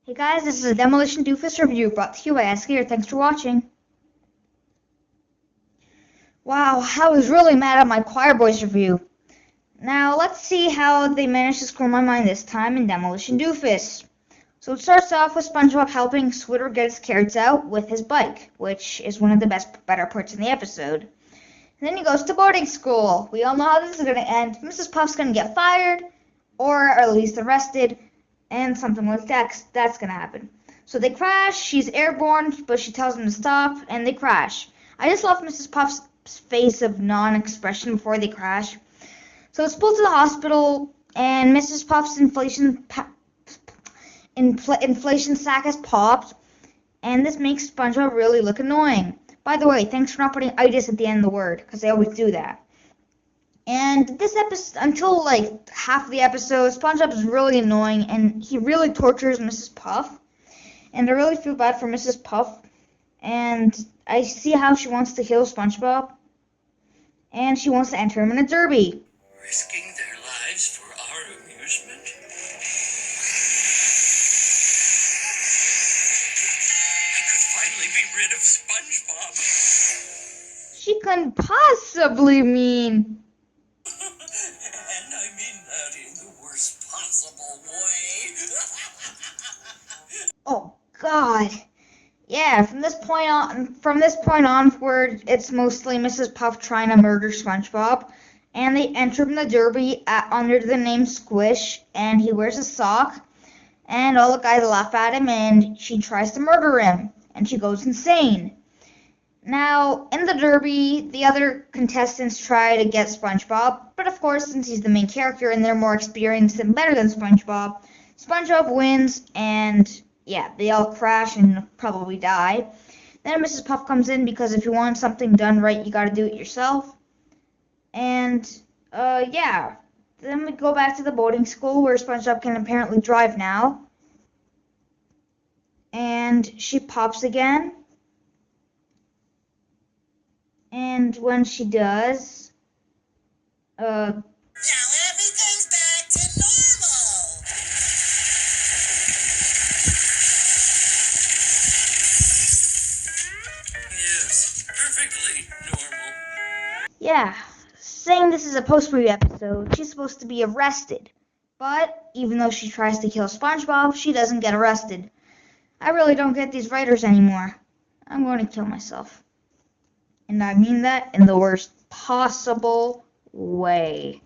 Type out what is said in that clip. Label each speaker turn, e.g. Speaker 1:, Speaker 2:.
Speaker 1: Hey guys, this is a Demolition Doofus review brought to you by A.S.K. Thanks for watching. Wow, I was really mad at my Choir Boys review. Now let's see how they managed to screw my mind this time in Demolition Doofus. So it starts off with SpongeBob helping Squidward get his carrots out with his bike, which is one of the better parts in the episode. And then he goes to boarding school. We all know how this is going to end. Mrs. Puff's going to get fired, or at least arrested, and something like that's going to happen. So they crash, she's airborne, but she tells them to stop, and they crash. I just love Mrs. Puff's face of non-expression before they crash. So it's pulled to the hospital, and Mrs. Puff's inflation sack has popped, and this makes SpongeBob really look annoying. By the way, thanks for not putting itis at the end of the word, because they always do that. And this episode, until like half of the episode, SpongeBob is really annoying, and he really tortures Mrs. Puff. And I really feel bad for Mrs. Puff. And I see how she wants to kill SpongeBob. And she wants to enter him in a derby.
Speaker 2: Risking their lives for our amusement? I could finally be rid of SpongeBob.
Speaker 1: She couldn't possibly mean...
Speaker 2: And I mean that in the worst possible way.
Speaker 1: Oh, God. Yeah, from this point onward, it's mostly Mrs. Puff trying to murder SpongeBob. And they enter him in the derby under the name Squish, and he wears a sock. And all the guys laugh at him, and she tries to murder him. And she goes insane. Now, in the derby, the other contestants try to get SpongeBob, but of course, since he's the main character and they're more experienced and better than SpongeBob, SpongeBob wins, and yeah, they all crash and probably die. Then Mrs. Puff comes in because if you want something done right, you gotta do it yourself. And, yeah. Then we go back to the boarding school where SpongeBob can apparently drive now. And she pops again. And when she does,
Speaker 2: Now everything's back to normal. Yes, perfectly normal.
Speaker 1: yeah, saying this is a post-movie episode, she's supposed to be arrested. But even though she tries to kill SpongeBob, she doesn't get arrested. I really don't get these writers anymore. I'm going to kill myself. And I mean that in the worst possible way.